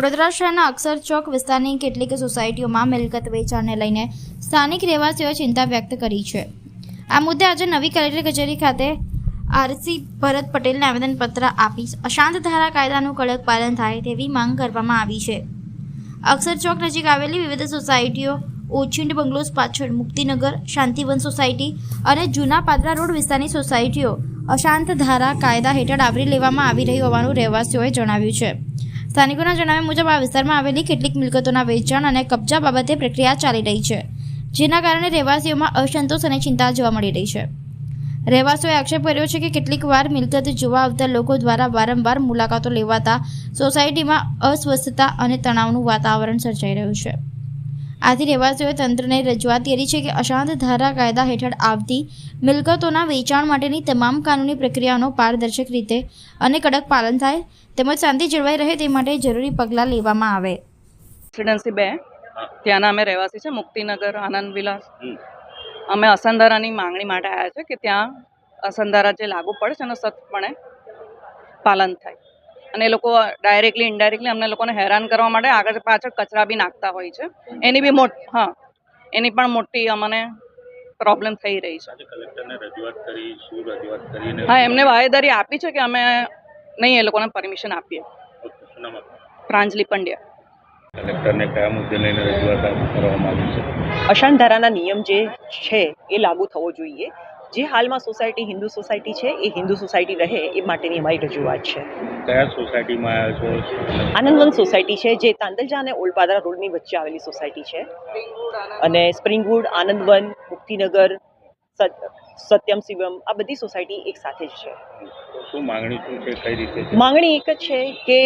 વડોદરા શહેરના અક્ષર ચોક વિસ્તારની કેટલીક સોસાયટીઓમાં મિલકત વેચાણને લઈને સ્થાનિક રહેવાસીઓએ ચિંતા વ્યક્ત કરી છે। આ મુદ્દે આજે નવી કલેક્ટર કચેરી ખાતે આરસી ભરત પટેલને આવેદનપત્ર આપી અશાંત ધારા કાયદાનું કડક પાલન થાય તેવી માંગ કરવામાં આવી છે। અક્ષર ચોક નજીક આવેલી વિવિધ સોસાયટીઓ ઓચિંડ બંગલોઝ પાછળ મુક્તિનગર, શાંતિવન સોસાયટી અને જૂના પાદરા રોડ વિસ્તારની સોસાયટીઓ અશાંત ધારા કાયદા હેઠળ આવરી લેવામાં આવી રહી હોવાનું રહેવાસીઓએ જણાવ્યું છે। સ્થાનિકોના જણાવ્યા મુજબ આ વિસ્તારમાં આવેલી કેટલીક મિલકતોના વેચાણ અને કબજા બાબતે પ્રક્રિયા ચાલી રહી છે, જેના કારણે રહેવાસીઓમાં અસંતોષ અને ચિંતા જોવા મળી રહી છે। રહેવાસીઓએ આક્ષેપ કર્યો છે કે કેટલીક વાર મિલકત જોવા આવતા લોકો દ્વારા વારંવાર મુલાકાતો લેવાતા સોસાયટીમાં અસ્વસ્થતા અને તણાવનું વાતાવરણ સર્જાઈ રહ્યું છે। આથી રહેવાસીઓએ તંત્રને રજૂઆત કરી છે કે અશાંત ધારા કાયદા હેઠળ આવતી મિલકતોના વેચાણ માટેની તમામ કાનૂની પ્રક્રિયાનો પારદર્શક રીતે અને કડક પાલન થાય તેમજ શાંતિ જળવાઈ રહે તે માટે જરૂરી પગલાં લેવામાં આવે। રેસિડેન્સી 2 ત્યાંના અમે રહેવાસી છે, મુક્તિનગર, આનંદ વિલાસ। અમે અસંધારાની માંગણી માટે આવ્યા છે કે ત્યાં અસંધારા જે લાગુ પડે છે એનું સખ્તપણે પાલન થાય અને એ લોકો ડાયરેક્ટલી ઇનડાયરેક્ટલી અમને લોકોને હેરાન કરવા માટે આગળ પાછળ કચરા બી નાખતા હોય છે। એની બી એની પણ મોટી અમને પ્રોબ્લેમ થઈ રહી છે। કલેક્ટરને રજૂઆત કરી, શું રજૂઆત કરીને? હા, એમને બાહેધરી આપી છે કે અમે નહીં એ લોકોને પરમિશન આપીએ। શું નામ આપનું? પ્રાંજલી પંડ્યા। કલેક્ટરને કયા મુદ્દે લઈને રજૂઆત કરવામાં આવી છે? અશાંત ધારાના નિયમ જે છે એ લાગુ થવો જોઈએ। જે હાલમાં સોસાયટી હિન્દુ સોસાયટી છે એ હિન્દુ સોસાયટી રહે એ માટેની અમારી રજૂઆત છે। કયા સોસાયટીમાં આવ્યા છો? આનંદવન સોસાયટી છે જે તાંદલજા અને ઓલપાદરા રોડની વચ્ચે આવેલી સોસાયટી છે અને સ્પ્રિંગવુડ, આનંદવન, મુક્તિનગર, સત્યમ શિવમ આ બધી સોસાયટી એક સાથે જ છે। શું માંગણી શું છે, કઈ રીતે છે? માંગણી એક જ છે કે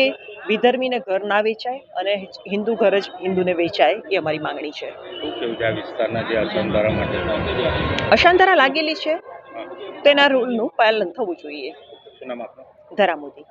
વિધર્મીને ઘર ના વેચાય અને હિન્દુ ઘર જ હિન્દુને વેચાય એ અમારી માંગણી છે। શું કેવું છે આ વિસ્તારના જે અસંધારા માટે? અશાંત ધારા લાગેલી છે તેના રૂલનું પાલન થવું જોઈએ। શું નામ આપનું? ધરા મોદી।